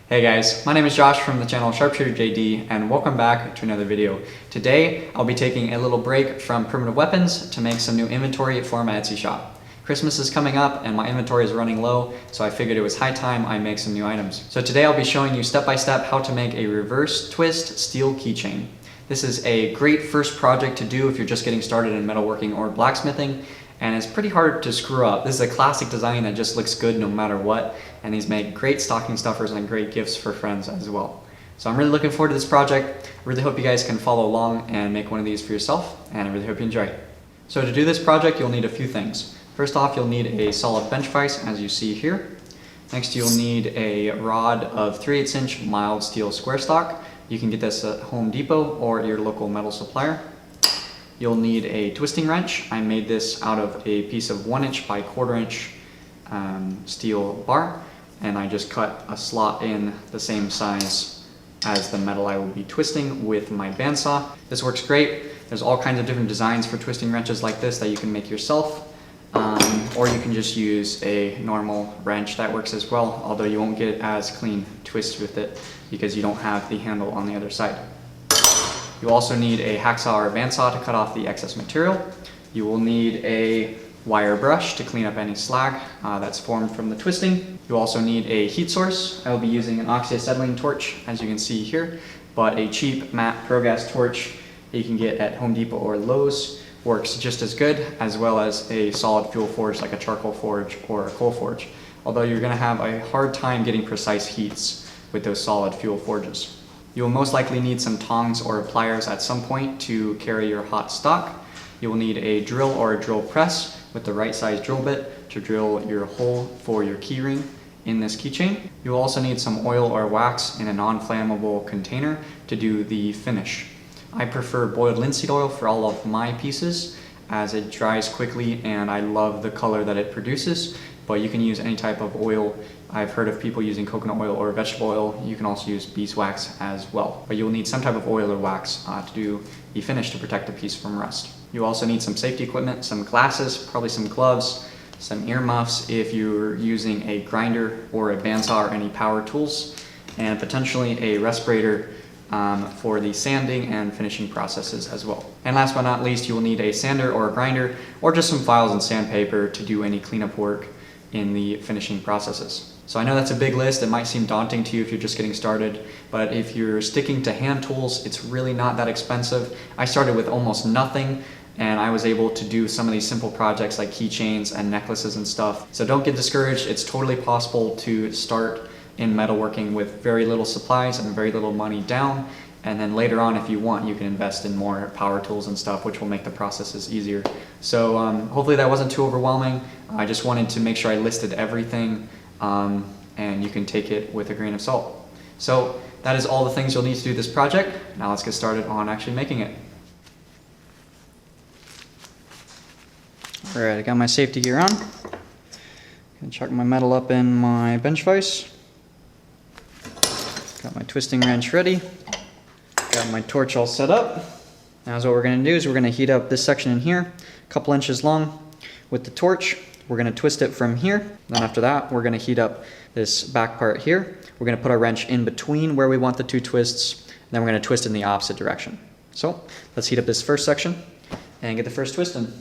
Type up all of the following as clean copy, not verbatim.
Hey guys, my name is Josh from the channel SharpshooterJD and welcome back to another video. Today I'll be taking a little break from primitive weapons to make some new inventory for my Etsy shop. Christmas is coming up and my inventory is running low, so I figured it was high time I make some new items. So today I'll be showing you step by step how to make a reverse twist steel keychain. This is a great first project to do if you're just getting started in metalworking or blacksmithing, and it's pretty hard to screw up. This is a classic design that just looks good no matter what, and these make great stocking stuffers and great gifts for friends as well. So I'm really looking forward to this project. Really hope you guys can follow along and make one of these for yourself, and I really hope you enjoy. So to do this project, you'll need a few things. First off, you'll need a solid bench vise, as you see here. Next, you'll need a rod of 3/8 inch mild steel square stock. You can get this at Home Depot or your local metal supplier. You'll need a twisting wrench. I made this out of a piece of 1 inch by 1/4 inch steel bar, and I just cut a slot in the same size as the metal I will be twisting with my bandsaw. This works great. There's all kinds of different designs for twisting wrenches like this that you can make yourself, or you can just use a normal wrench. That works as well, although you won't get as clean twists with it because you don't have the handle on the other side. You also need a hacksaw or a bandsaw to cut off the excess material. You will need a wire brush to clean up any slag that's formed from the twisting. You also need a heat source. I will be using an oxyacetylene torch, as you can see here, but a cheap matte pro gas torch that you can get at Home Depot or Lowe's works just as good, as well as a solid fuel forge like a charcoal forge or a coal forge, although you're going to have a hard time getting precise heats with those solid fuel forges. You will most likely need some tongs or pliers at some point to carry your hot stock. You will need a drill or a drill press with the right size drill bit to drill your hole for your key ring in this keychain. You will also need some oil or wax in a non-flammable container to do the finish. I prefer boiled linseed oil for all of my pieces as it dries quickly and I love the color that it produces, but you can use any type of oil. I've heard of people using coconut oil or vegetable oil. You can also use beeswax as well, but you'll need some type of oil or wax to do the finish to protect the piece from rust. You also need some safety equipment, some glasses, probably some gloves, some earmuffs if you're using a grinder or a bandsaw or any power tools, and potentially a respirator for the sanding and finishing processes as well. And last but not least, you will need a sander or a grinder or just some files and sandpaper to do any cleanup work in the finishing processes. So I know that's a big list. It might seem daunting to you if you're just getting started, but if you're sticking to hand tools, it's really not that expensive. I started with almost nothing and I was able to do some of these simple projects like keychains and necklaces and stuff. So don't get discouraged. It's totally possible to start in metalworking with very little supplies and very little money down, and then later on, if you want, you can invest in more power tools and stuff, which will make the processes easier. So hopefully that wasn't too overwhelming. I just wanted to make sure I listed everything, and you can take it with a grain of salt. So that is all the things you'll need to do this project. Now let's get started on actually making it. All right, I got my safety gear on. Gonna chuck my metal up in my bench vise. Got my twisting wrench ready. Got my torch all set up. Now what we're going to do is we're going to heat up this section in here, a couple inches long. With the torch, we're going to twist it from here. Then after that, we're going to heat up this back part here. We're going to put our wrench in between where we want the two twists. Then we're going to twist in the opposite direction. So let's heat up this first section and get the first twist in.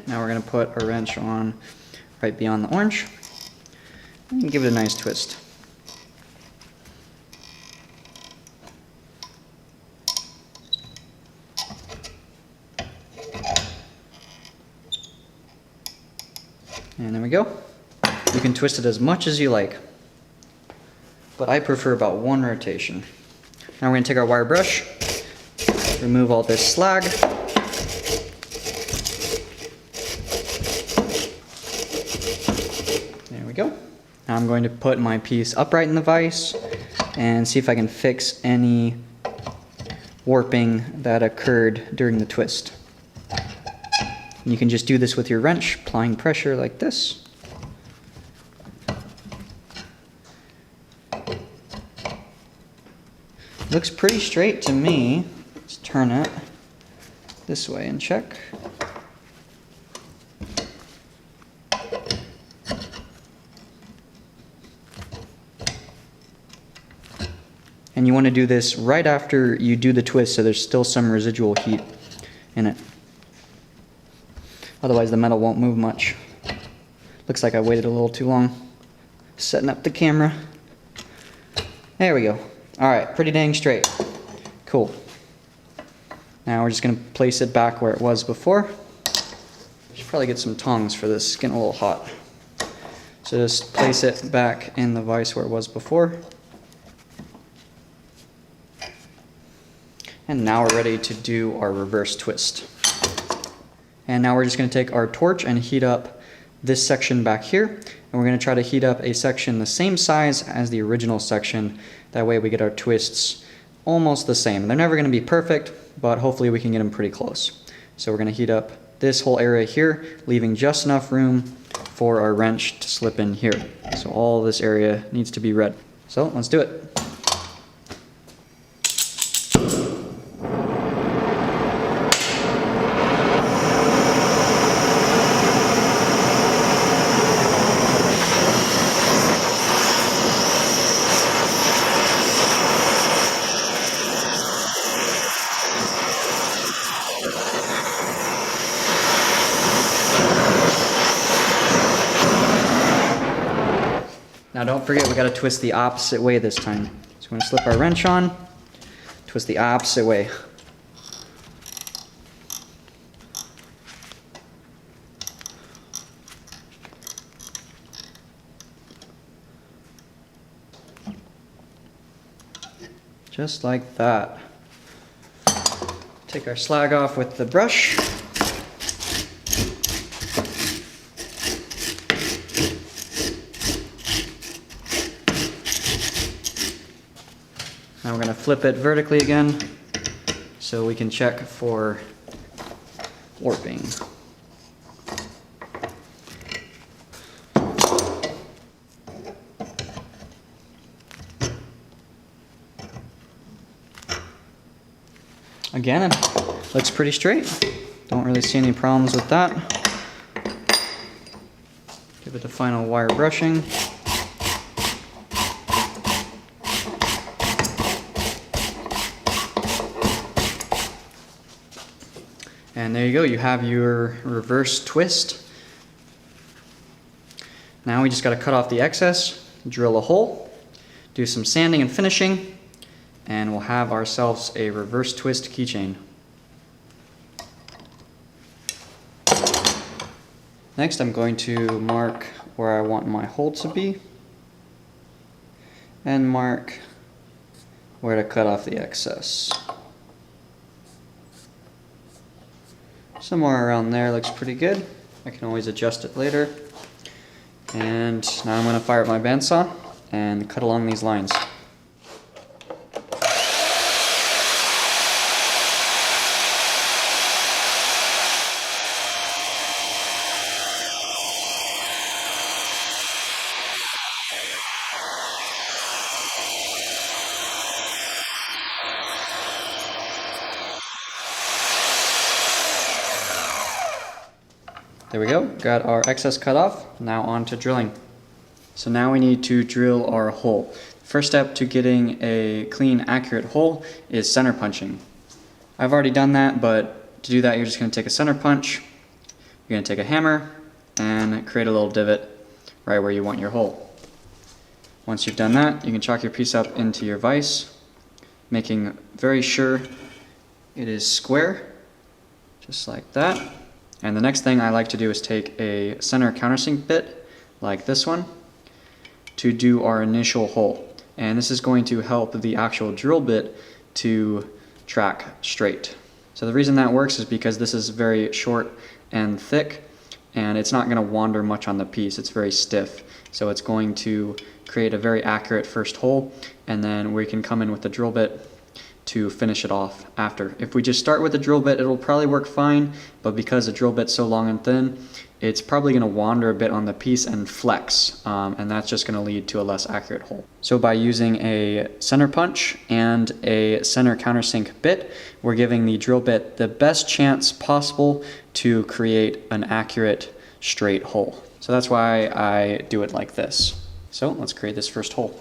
Now we're going to put our wrench on right beyond the orange and give it a nice twist. And there we go. You can twist it as much as you like, but I prefer about one rotation. Now we're going to take our wire brush, remove all this slag. There we go. Now I'm going to put my piece upright in the vise and see if I can fix any warping that occurred during the twist. And you can just do this with your wrench, applying pressure like this. Looks pretty straight to me. Let's turn it this way and check. And you want to do this right after you do the twist so there's still some residual heat in it. Otherwise the metal won't move much. Looks like I waited a little too long setting up the camera. There we go. Alright, pretty dang straight. Cool. Now we're just going to place it back where it was before. Should probably get some tongs for this, it's getting a little hot. So just place it back in the vise where it was before. And now we're ready to do our reverse twist. And now we're just going to take our torch and heat up this section back here. And we're going to try to heat up a section the same size as the original section. That way we get our twists almost the same. They're never going to be perfect, but hopefully we can get them pretty close. So we're going to heat up this whole area here, leaving just enough room for our wrench to slip in here. So all this area needs to be red. So let's do it. Now don't forget, we got to twist the opposite way this time. So we're going to slip our wrench on, twist the opposite way. Just like that. Take our slag off with the brush. Now we're going to flip it vertically again so we can check for warping. Again, it looks pretty straight. Don't really see any problems with that. Give it the final wire brushing. And there you go, you have your reverse twist. Now we just got to cut off the excess, drill a hole, do some sanding and finishing, and we'll have ourselves a reverse twist keychain. Next I'm going to mark where I want my hole to be, and mark where to cut off the excess. Somewhere around there looks pretty good. I can always adjust it later. And now I'm going to fire up my bandsaw and cut along these lines. There we go, got our excess cut off. Now on to drilling. So now we need to drill our hole. First step to getting a clean, accurate hole is center punching. I've already done that, but to do that you're just going to take a center punch, you're going to take a hammer, and create a little divot right where you want your hole. Once you've done that, you can chalk your piece up into your vise, making very sure it is square, just like that. And the next thing I like to do is take a center countersink bit, like this one, to do our initial hole. And this is going to help the actual drill bit to track straight. So the reason that works is because this is very short and thick, and it's not going to wander much on the piece. It's very stiff, so it's going to create a very accurate first hole, and then we can come in with the drill bit to finish it off after. If we just start with the drill bit, it'll probably work fine, but because the drill bit's so long and thin, it's probably going to wander a bit on the piece and flex, and that's just going to lead to a less accurate hole. So by using a center punch and a center countersink bit, we're giving the drill bit the best chance possible to create an accurate straight hole. So that's why I do it like this. So let's create this first hole.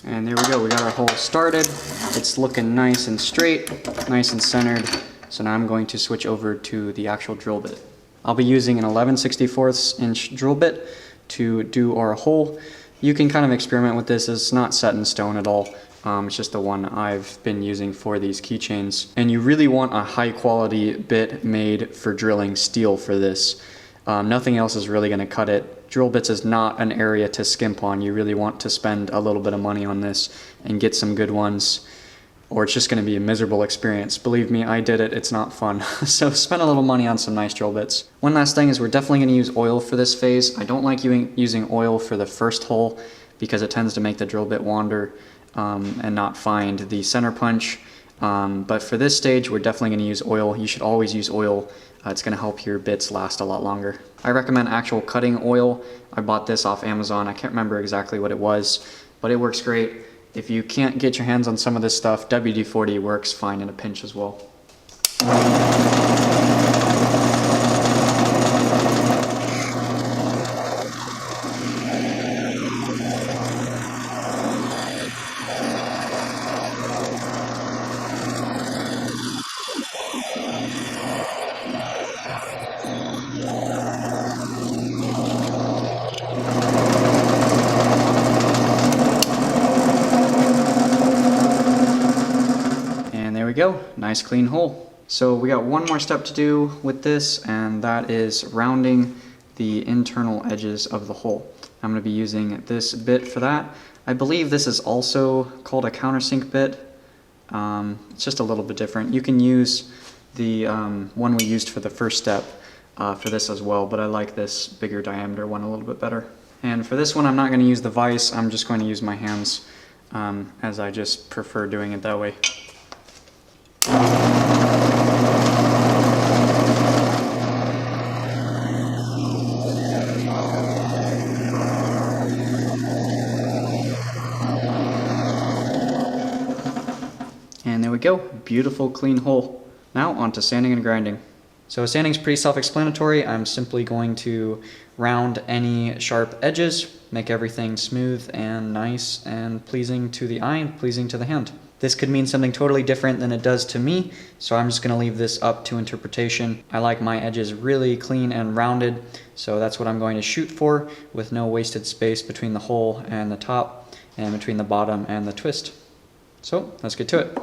And there we go, we got our hole started. It's looking nice and straight, nice and centered. So now I'm going to switch over to the actual drill bit. I'll be using an 11/64 inch drill bit to do our hole. You can kind of experiment with this. It's not set in stone at all. It's just the one I've been using for these keychains. And you really want a high quality bit made for drilling steel for this. Nothing else is really going to cut it. Drill bits is not an area to skimp on. You really want to spend a little bit of money on this and get some good ones, or it's just going to be a miserable experience. Believe me, I did it. It's not fun. So spend a little money on some nice drill bits. One last thing is we're definitely going to use oil for this phase. I don't like using oil for the first hole because it tends to make the drill bit wander and not find the center punch. But for this stage, we're definitely going to use oil. You should always use oil. It's going to help your bits last a lot longer. I recommend actual cutting oil. I bought this off Amazon. I can't remember exactly what it was, but it works great. If you can't get your hands on some of this stuff, WD-40 works fine in a pinch as well. Go, nice clean hole. So we got one more step to do with this, and that is rounding the internal edges of the hole. I'm going to be using this bit for that. I believe this is also called a countersink bit. It's just a little bit different. You can use the one we used for the first step for this as well, but I like this bigger diameter one a little bit better. And for this one, I'm not going to use the vise. I'm just going to use my hands, as I just prefer doing it that way. And there we go, beautiful clean hole. Now on to sanding and grinding. So sanding is pretty self-explanatory. I'm simply going to round any sharp edges, make everything smooth and nice and pleasing to the eye and pleasing to the hand. This could mean something totally different than it does to me, so I'm just going to leave this up to interpretation. I like my edges really clean and rounded, so that's what I'm going to shoot for, with no wasted space between the hole and the top, and between the bottom and the twist. So let's get to it.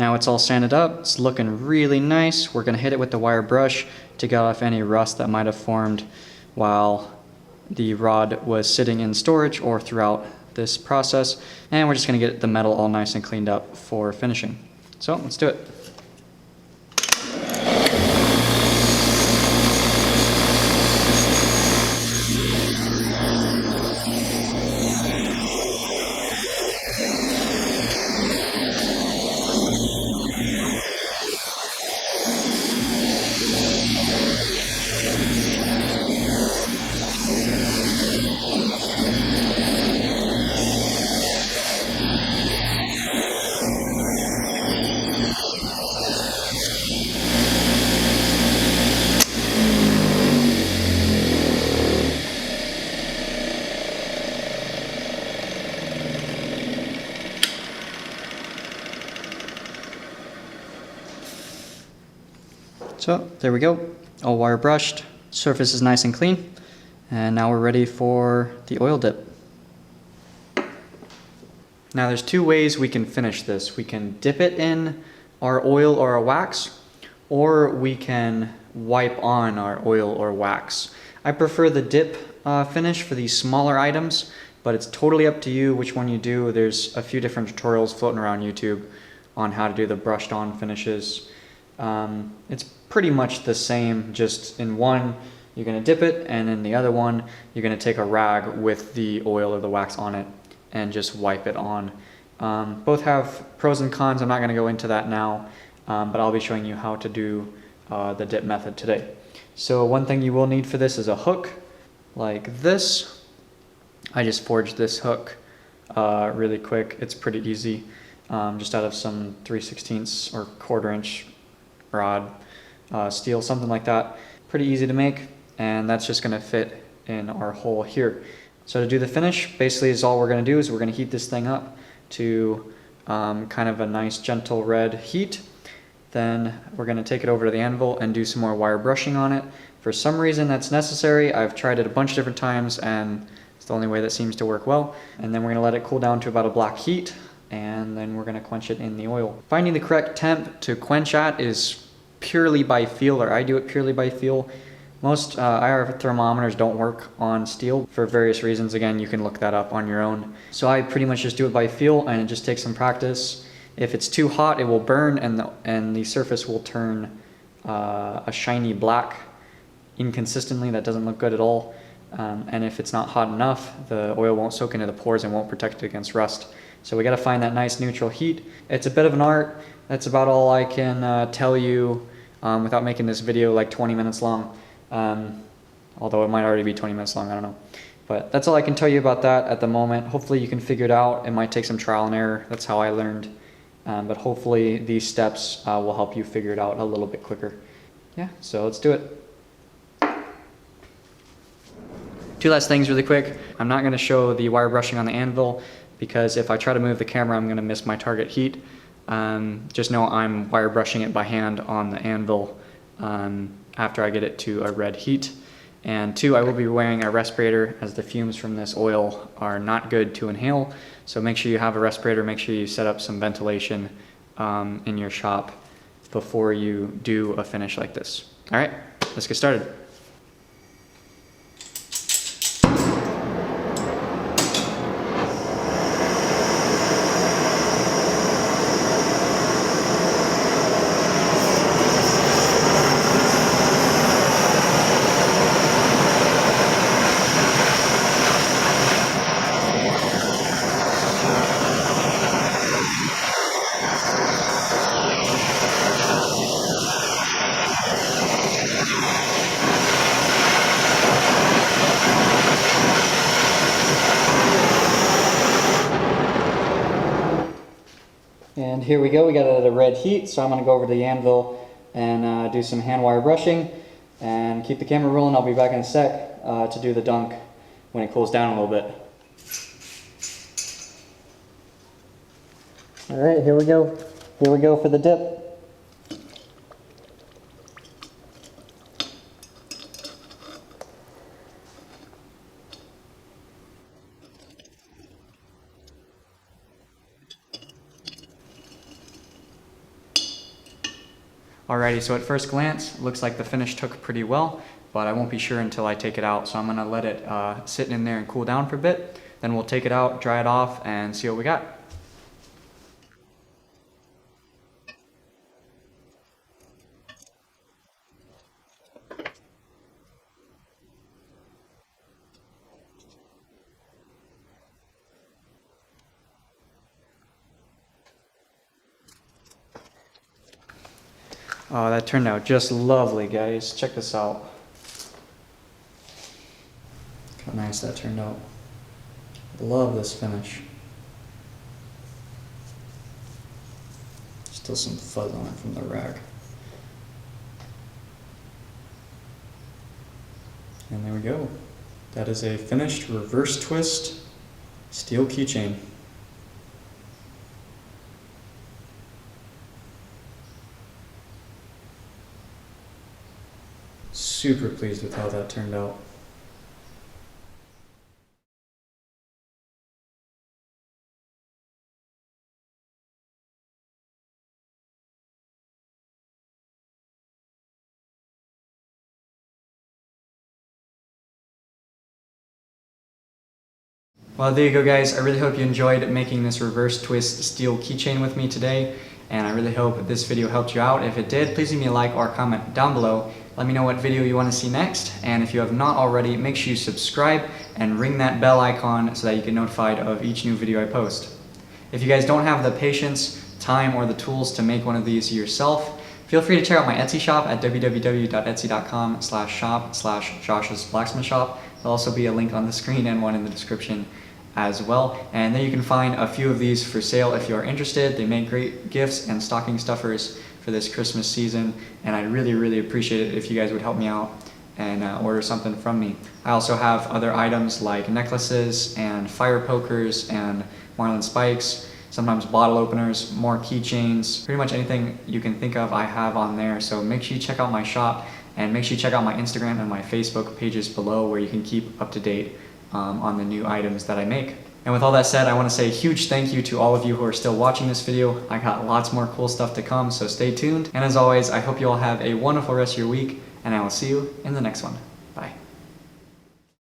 Now it's all sanded up, it's looking really nice. We're gonna hit it with the wire brush to get off any rust that might have formed while the rod was sitting in storage or throughout this process. And we're just gonna get the metal all nice and cleaned up for finishing. So let's do it. So there we go, all wire brushed, surface is nice and clean, and now we're ready for the oil dip. Now there's two ways we can finish this. We can dip it in our oil or our wax, or we can wipe on our oil or wax. I prefer the dip finish for these smaller items, but it's totally up to you which one you do. There's a few different tutorials floating around YouTube on how to do the brushed on finishes. It's pretty much the same, just in one you're going to dip it, and in the other one you're going to take a rag with the oil or the wax on it and just wipe it on. Both have pros and cons. I'm not going to go into that now, but I'll be showing you how to do the dip method today. So one thing you will need for this is a hook like this. I just forged this hook really quick. It's pretty easy, just out of some 3/16 or 1/4 inch rod, steel, something like that. Pretty easy to make, and that's just going to fit in our hole here. So to do the finish, basically is all we're going to do is we're going to heat this thing up to kind of a nice gentle red heat. Then we're going to take it over to the anvil and do some more wire brushing on it. For some reason that's necessary. I've tried it a bunch of different times and it's the only way that seems to work well. And then we're going to let it cool down to about a black heat, and then we're going to quench it in the oil. Finding the correct temp to quench at is purely by feel, or I do it purely by feel. Most IR thermometers don't work on steel for various reasons. Again, you can look that up on your own. So I pretty much just do it by feel, and it just takes some practice. If it's too hot, it will burn, and the surface will turn a shiny black inconsistently. That doesn't look good at all. And if it's not hot enough, the oil won't soak into the pores and won't protect it against rust. So we got to find that nice neutral heat. It's a bit of an art. That's about all I can tell you without making this video like 20 minutes long. Although it might already be 20 minutes long, I don't know. But that's all I can tell you about that at the moment. Hopefully you can figure it out. It might take some trial and error. That's how I learned. But hopefully these steps will help you figure it out a little bit quicker. Yeah, so let's do it. Two last things really quick. I'm not going to show the wire brushing on the anvil because if I try to move the camera, I'm going to miss my target heat. Just know I'm wire brushing it by hand on the anvil after I get it to a red heat. And two, I will be wearing a respirator as the fumes from this oil are not good to inhale. So make sure you have a respirator, make sure you set up some ventilation in your shop before you do a finish like this. All right, let's get started. And here we go, we got it at a red heat, so I'm going to go over to the anvil and do some hand wire brushing and keep the camera rolling. I'll be back in a sec to do the dunk when it cools down a little bit. Alright, here we go. Here we go for the dip. Alrighty, so at first glance, it looks like the finish took pretty well, but I won't be sure until I take it out. So I'm gonna let it sit in there and cool down for a bit. Then we'll take it out, dry it off, and see what we got. Oh, that turned out just lovely, guys. Check this out. Look how nice that turned out. Love this finish. Still some fuzz on it from the rack. And there we go. That is a finished reverse twist steel keychain. Super pleased with how that turned out. Well, there you go, guys. I really hope you enjoyed making this reverse twist steel keychain with me today, and I really hope this video helped you out. If it did, please leave me a like or a comment down below. Let me know what video you want to see next, and if you have not already, make sure you subscribe and ring that bell icon so that you get notified of each new video I post. If you guys don't have the patience, time, or the tools to make one of these yourself, feel free to check out my Etsy shop at www.etsy.com/shop/Josh's Blacksmith Shop. There'll also be a link on the screen and one in the description as well. And there you can find a few of these for sale if you're interested. They make great gifts and stocking stuffers for this Christmas season, and I really appreciate it if you guys would help me out and order something from me. I also have other items like necklaces and fire pokers and marlin spikes, sometimes bottle openers, more keychains, pretty much anything you can think of I have on there. So make sure you check out my shop, and make sure you check out my Instagram and my Facebook pages below where you can keep up to date on the new items that I make. And with all that said, I want to say a huge thank you to all of you who are still watching this video. I got lots more cool stuff to come, so stay tuned. And as always, I hope you all have a wonderful rest of your week, and I will see you in the next one.